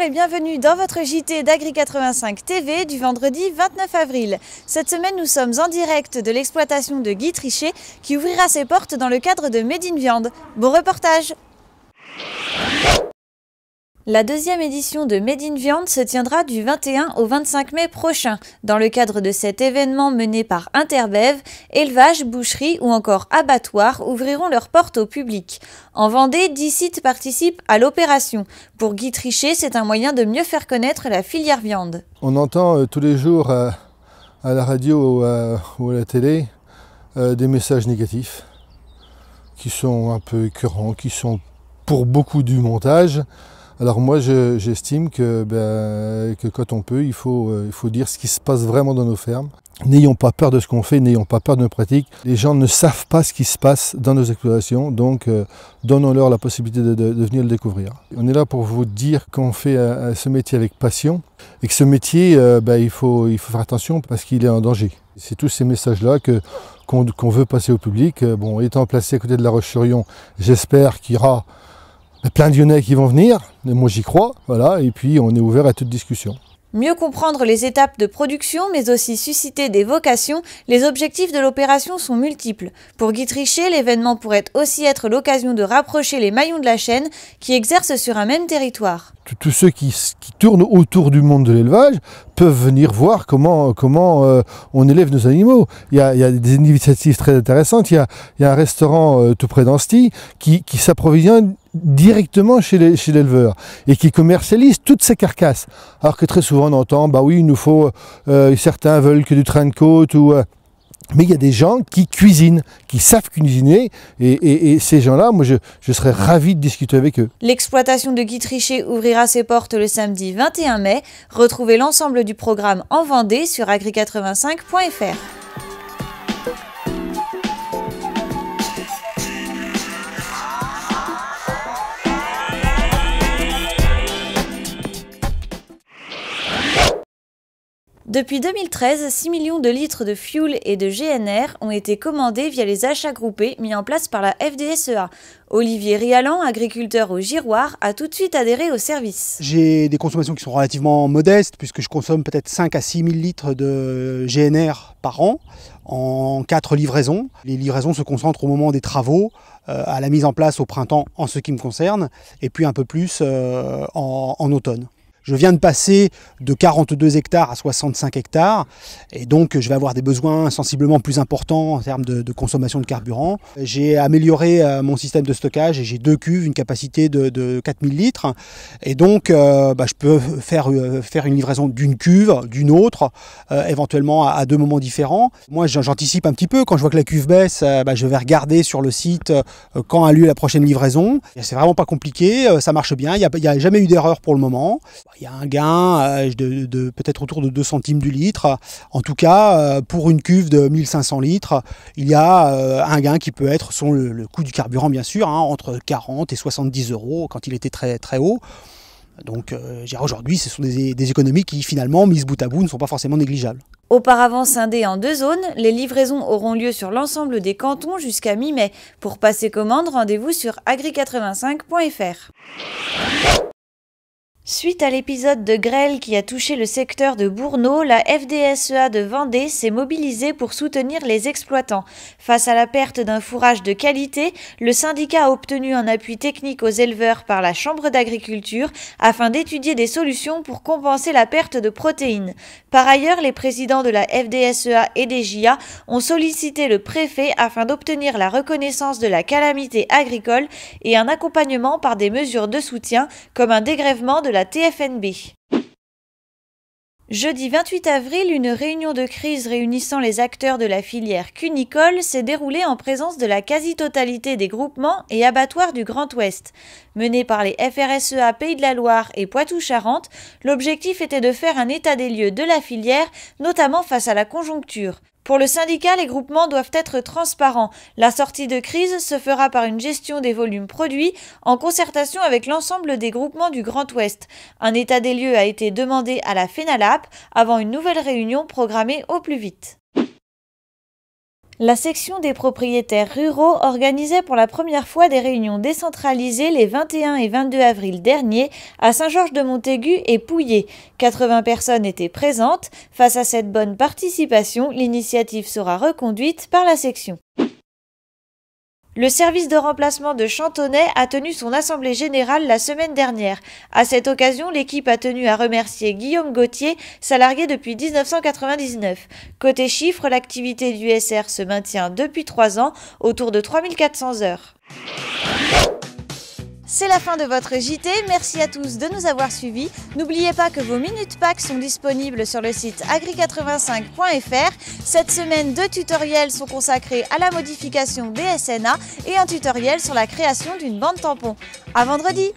et bienvenue dans votre JT d'Agri85 TV du vendredi 29 avril. Cette semaine, nous sommes en direct de l'exploitation de Guy Trichet qui ouvrira ses portes dans le cadre de Made in Viande. Bon reportage! La deuxième édition de Made in Viande se tiendra du 21 au 25 mai prochain. Dans le cadre de cet événement mené par Interbev, élevage, boucherie ou encore abattoir ouvriront leurs portes au public. En Vendée, 10 sites participent à l'opération. Pour Guy Trichet, c'est un moyen de mieux faire connaître la filière viande. On entend tous les jours à la radio ou à la télé des messages négatifs qui sont un peu écœurants, qui sont pour beaucoup du montage. Alors moi j'estime que quand on peut, il faut dire ce qui se passe vraiment dans nos fermes. N'ayons pas peur de ce qu'on fait, n'ayons pas peur de nos pratiques. Les gens ne savent pas ce qui se passe dans nos exploitations, donc donnons-leur la possibilité de venir le découvrir. On est là pour vous dire qu'on fait ce métier avec passion et que ce métier, il faut faire attention parce qu'il est en danger. C'est tous ces messages-là qu'on veut passer au public. Bon, étant placé à côté de La Roche-sur-Yon, j'espère qu'il y aura plein de Lyonnais qui vont venir, et moi j'y crois, voilà, et puis on est ouvert à toute discussion. Mieux comprendre les étapes de production, mais aussi susciter des vocations, les objectifs de l'opération sont multiples. Pour Guy Trichet, l'événement pourrait aussi être l'occasion de rapprocher les maillons de la chaîne qui exercent sur un même territoire. Tous ceux qui tournent autour du monde de l'élevage peuvent venir voir comment on élève nos animaux. Il y a des initiatives très intéressantes. Il y a un restaurant tout près d'Anstey qui s'approvisionne directement chez l'éleveur et qui commercialise toutes ces carcasses. Alors que très souvent on entend, bah oui, il nous faut, certains veulent que du train de côte ou... mais il y a des gens qui cuisinent, qui savent cuisiner, et ces gens-là, moi je serais ravi de discuter avec eux. L'exploitation de Guy Trichet ouvrira ses portes le samedi 21 mai. Retrouvez l'ensemble du programme en Vendée sur agri85.fr. Depuis 2013, 6 millions de litres de fioul et de GNR ont été commandés via les achats groupés mis en place par la FDSEA. Olivier Rialan, agriculteur au Giroir, a tout de suite adhéré au service. J'ai des consommations qui sont relativement modestes puisque je consomme peut-être 5 à 6 000 litres de GNR par an en 4 livraisons. Les livraisons se concentrent au moment des travaux, à la mise en place au printemps en ce qui me concerne, et puis un peu plus en automne. Je viens de passer de 42 hectares à 65 hectares et donc je vais avoir des besoins sensiblement plus importants en termes de consommation de carburant. J'ai amélioré mon système de stockage et j'ai 2 cuves, une capacité de 4000 litres. Et donc je peux faire une livraison d'une cuve, d'une autre, éventuellement à 2 moments différents. Moi j'anticipe un petit peu, quand je vois que la cuve baisse, je vais regarder sur le site quand a lieu la prochaine livraison. C'est vraiment pas compliqué, ça marche bien, il n'y a jamais eu d'erreur pour le moment. Il y a un gain de peut-être autour de 2 centimes du litre. En tout cas, pour une cuve de 1500 litres, il y a un gain qui peut être, selon le coût du carburant bien sûr, entre 40 et 70 € quand il était très, très haut. Donc aujourd'hui, ce sont des économies qui finalement, mises bout à bout, ne sont pas forcément négligeables. Auparavant scindées en 2 zones, les livraisons auront lieu sur l'ensemble des cantons jusqu'à mi-mai. Pour passer commande, rendez-vous sur agri85.fr. Suite à l'épisode de grêle qui a touché le secteur de Bourneau, la FDSEA de Vendée s'est mobilisée pour soutenir les exploitants. Face à la perte d'un fourrage de qualité, le syndicat a obtenu un appui technique aux éleveurs par la Chambre d'agriculture afin d'étudier des solutions pour compenser la perte de protéines. Par ailleurs, les présidents de la FDSEA et des JA ont sollicité le préfet afin d'obtenir la reconnaissance de la calamité agricole et un accompagnement par des mesures de soutien comme un dégrèvement de la TFNB. Jeudi 28 avril, une réunion de crise réunissant les acteurs de la filière cunicole s'est déroulée en présence de la quasi-totalité des groupements et abattoirs du Grand Ouest. Menée par les FRSEA Pays de la Loire et Poitou-Charentes, l'objectif était de faire un état des lieux de la filière, notamment face à la conjoncture. Pour le syndicat, les groupements doivent être transparents. La sortie de crise se fera par une gestion des volumes produits en concertation avec l'ensemble des groupements du Grand Ouest. Un état des lieux a été demandé à la FENALAP avant une nouvelle réunion programmée au plus vite. La section des propriétaires ruraux organisait pour la première fois des réunions décentralisées les 21 et 22 avril dernier à Saint-Georges-de-Montaigu et Pouillé. 80 personnes étaient présentes. Face à cette bonne participation, l'initiative sera reconduite par la section. Le service de remplacement de Chantonnay a tenu son assemblée générale la semaine dernière. À cette occasion, l'équipe a tenu à remercier Guillaume Gauthier, salarié depuis 1999. Côté chiffres, l'activité du SR se maintient depuis 3 ans, autour de 3400 heures. C'est la fin de votre JT, merci à tous de nous avoir suivis. N'oubliez pas que vos minutes PAC sont disponibles sur le site agri85.fr. Cette semaine, 2 tutoriels sont consacrés à la modification des SNA et un tutoriel sur la création d'une bande tampon. À vendredi!